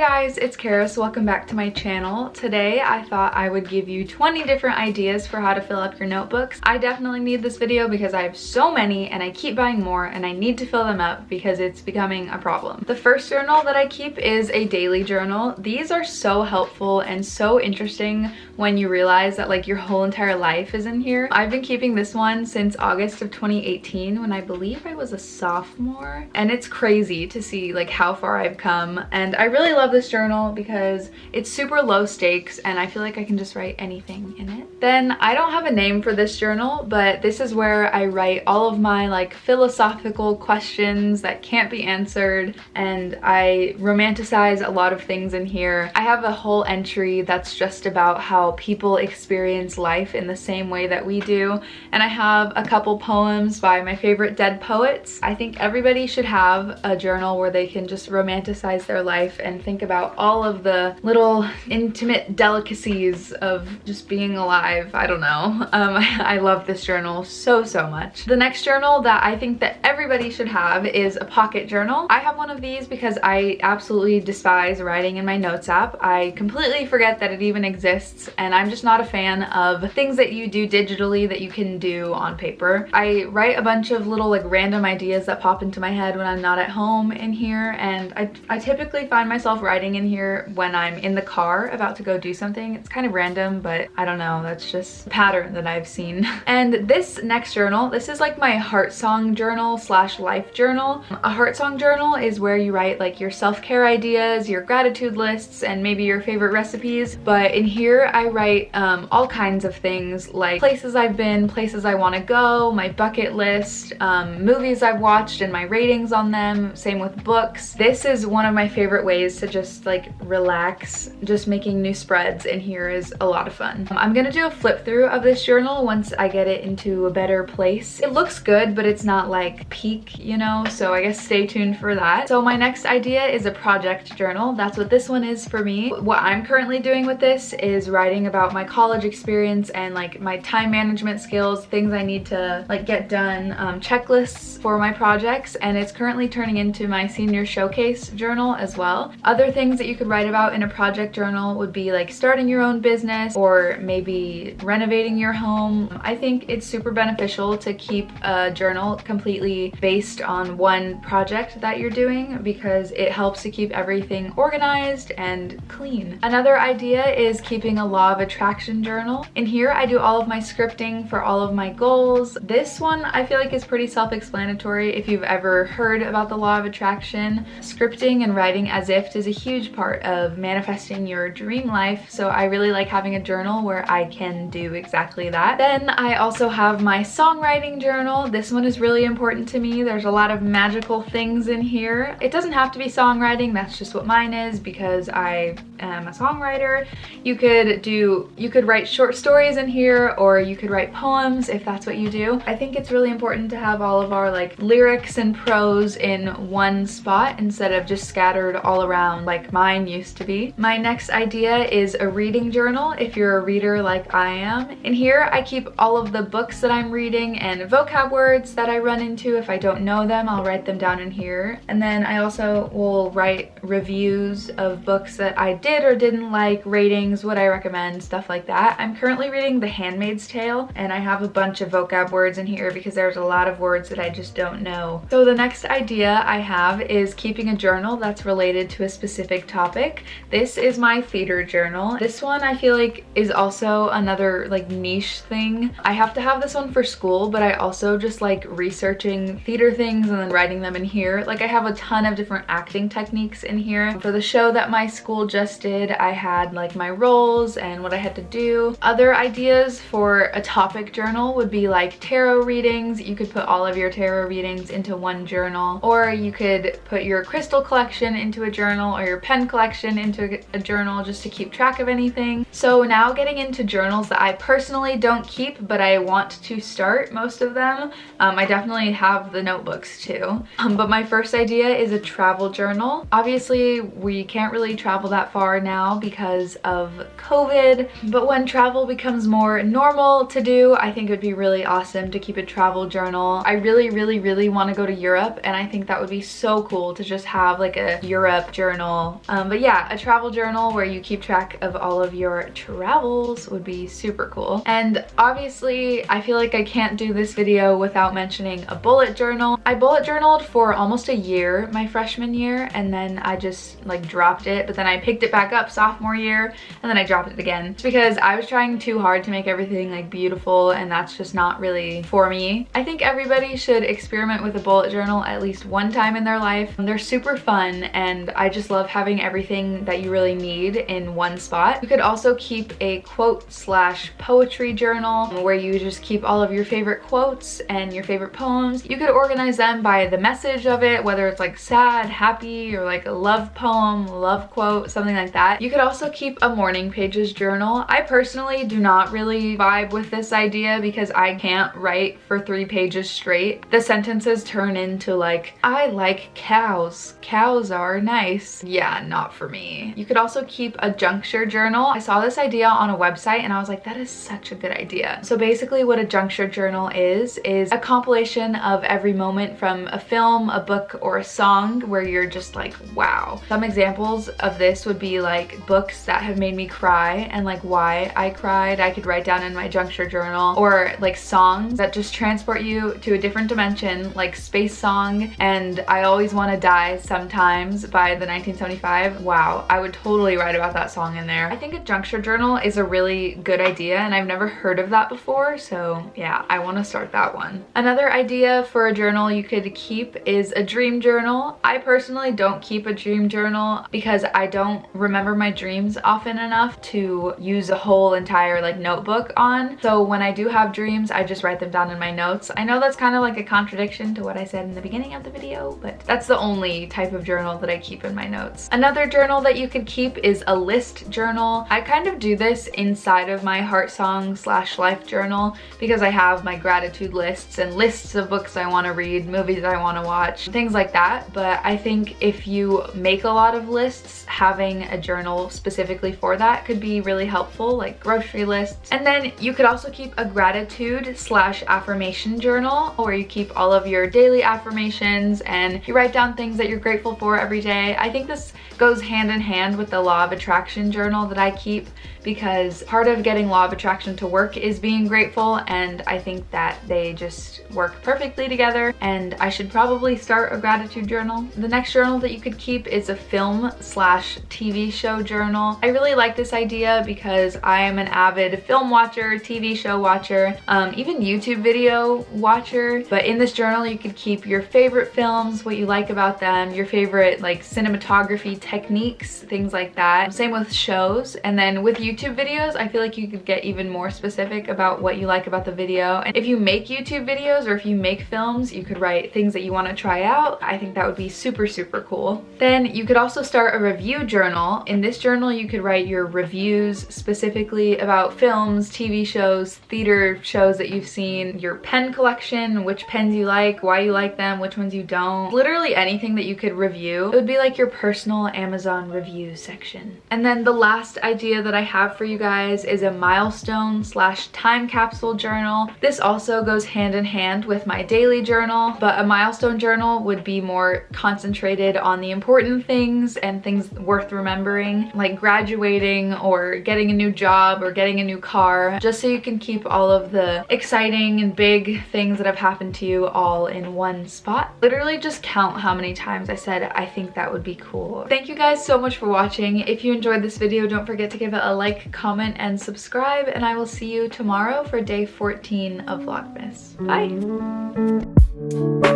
guys, it's Karis. Welcome back to my channel. Today I thought I would give you 20 different ideas for how to fill up your notebooks. I definitely need this video because I have so many and I keep buying more and I need to fill them up because it's becoming a problem. The first journal that I keep is a daily journal. These are so helpful and so interesting when you realize that like your whole entire life is in here. I've been keeping this one since August of 2018 when I believe I was a sophomore, and it's crazy to see like how far I've come. And I really love this journal because it's super low stakes and I feel like I can just write anything in it. Then I don't have a name for this journal, but this is where I write all of my like philosophical questions that can't be answered, and I romanticize a lot of things in here. I have a whole entry that's just about how people experience life in the same way that we do, and I have a couple poems by my favorite dead poets. I think everybody should have a journal where they can just romanticize their life and think about all of the little intimate delicacies of just being alive. I don't know. I love this journal so much. The next journal that I think that everybody should have is a pocket journal. I have one of these because I absolutely despise writing in my notes app. I completely forget that it even exists, and I'm just not a fan of things that you do digitally that you can do on paper. I write a bunch of little like random ideas that pop into my head when I'm not at home in here, and I typically find myself writing in here when I'm in the car about to go do something. It's kind of random, but I don't know, that's just a pattern that I've seen. And this next journal, this is like my heart song journal slash life journal. A heart song journal is where you write like your self-care ideas, your gratitude lists, and maybe your favorite recipes. But in here I write all kinds of things like places I've been, places I want to go, my bucket list, movies I've watched and my ratings on them, same with books. This is one of my favorite ways to just like relax. Just making new spreads in here is a lot of fun. I'm gonna do a flip through of this journal once I get it into a better place. It looks good, but it's not like peak, you know, so I guess stay tuned for that. So my next idea is a project journal. That's what this one is for me. What I'm currently doing with this is writing about my college experience and like my time management skills, things I need to like get done, checklists for my projects, and it's currently turning into my senior showcase journal as well. Other things that you could write about in a project journal would be like starting your own business or maybe renovating your home. I think it's super beneficial to keep a journal completely based on one project that you're doing because it helps to keep everything organized and clean. Another idea is keeping a law of attraction journal. In here I do all of my scripting for all of my goals. This one I feel like is pretty self-explanatory if you've ever heard about the law of attraction. Scripting and writing as if is a huge part of manifesting your dream life, so I really like having a journal where I can do exactly that. Then I also have my songwriting journal. This one is really important to me. There's a lot of magical things in here. It doesn't have to be songwriting, that's just what mine is because I am a songwriter. You could write short stories in here, or you could write poems if that's what you do. I think it's really important to have all of our like lyrics and prose in one spot instead of just scattered all around like mine used to be. My next idea is a reading journal if you're a reader like I am. In here I keep all of the books that I'm reading and vocab words that I run into. If I don't know them, I'll write them down in here. And then I also will write reviews of books that I did or didn't like, ratings, what I recommend, stuff like that. I'm currently reading The Handmaid's Tale and I have a bunch of vocab words in here because there's a lot of words that I just don't know. So the next idea I have is keeping a journal that's related to a specific topic. This is my theater journal. This one I feel like is also another like niche thing. I have to have this one for school, but I also just like researching theater things and then writing them in here. Like I have a ton of different acting techniques in here. For the show that my school just did, I had like my roles and what I had to do. Other ideas for a topic journal would be like tarot readings. You could put all of your tarot readings into one journal, or you could put your crystal collection into a journal or your pen collection into a journal just to keep track of anything. So now getting into journals that I personally don't keep but I want to start most of them. I definitely have the notebooks too. But my first idea is a travel journal. Obviously we can't really travel that far now because of COVID, but when travel becomes more normal to do, I think it would be really awesome to keep a travel journal. I really want to go to Europe, and I think that would be so cool to just have like a Europe journal journal. But yeah, a travel journal where you keep track of all of your travels would be super cool. And obviously, I feel like I can't do this video without mentioning a bullet journal. I bullet journaled for almost a year my freshman year, and then I just like dropped it, but then I picked it back up sophomore year, and then I dropped it again. It's because I was trying too hard to make everything like beautiful, and that's just not really for me. I think everybody should experiment with a bullet journal at least one time in their life. They're super fun, and I just love having everything that you really need in one spot. You could also keep a quote/poetry journal where you just keep all of your favorite quotes and your favorite poems. You could organize them by the message of it, whether it's like sad, happy, or like a love poem, love quote, something like that. You could also keep a morning pages journal. I personally do not really vibe with this idea because I can't write for 3 pages straight. The sentences turn into like, I like cows. Cows are nice. Yeah, not for me. You could also keep a juncture journal. I saw this idea on a website and I was like, that is such a good idea. So basically what a juncture journal is a compilation of every moment from a film, a book, or a song where you're just like, wow. Some examples of this would be like books that have made me cry and like why I cried, I could write down in my juncture journal, or like songs that just transport you to a different dimension, like Space Song and I Always Want to Die Sometimes by the 1975. Wow, I would totally write about that song in there. I think a juncture journal is a really good idea and I've never heard of that before, so yeah, I want to start that one. Another idea for a journal you could keep is a dream journal. I personally don't keep a dream journal because I don't remember my dreams often enough to use a whole entire like notebook on. So when I do have dreams, I just write them down in my notes. I know that's kind of like a contradiction to what I said in the beginning of the video, but that's the only type of journal that I keep in my notes. Another journal that you could keep is a list journal. I kind of do this inside of my heart song / life journal because I have my gratitude lists and lists of books I want to read, movies I want to watch, things like that. But I think if you make a lot of lists, having a journal specifically for that could be really helpful, like grocery lists. And then you could also keep a gratitude / affirmation journal where you keep all of your daily affirmations and you write down things that you're grateful for every day. I think this goes hand in hand with the law of attraction journal that I keep because part of getting law of attraction to work is being grateful, and I think that they just work perfectly together, and I should probably start a gratitude journal. The next journal that you could keep is a film / TV show journal. I really like this idea because I am an avid film watcher, TV show watcher, even YouTube video watcher. But in this journal you could keep your favorite films, what you like about them, your favorite like cinematography techniques, things like that. Same with shows. And then with YouTube videos, I feel like you could get even more specific about what you like about the video. And if you make YouTube videos or if you make films, you could write things that you want to try out. I think that would be super, super cool. Then you could also start a review journal. In this journal, you could write your reviews specifically about films, TV shows, theater shows that you've seen, your pen collection, which pens you like, why you like them, which ones you don't. Literally anything that you could review. It would be like your personal Amazon review section. And then the last idea that I have for you guys is a milestone / time capsule journal. This also goes hand in hand with my daily journal, but a milestone journal would be more concentrated on the important things and things worth remembering, like graduating or getting a new job or getting a new car, just so you can keep all of the exciting and big things that have happened to you all in one spot. Literally just count how many times I said I think that would be cool. Thank you guys so much for watching. If you enjoyed this video, don't forget to give it a like, comment, and subscribe, and I will see you tomorrow for day 14 of Vlogmas. Bye!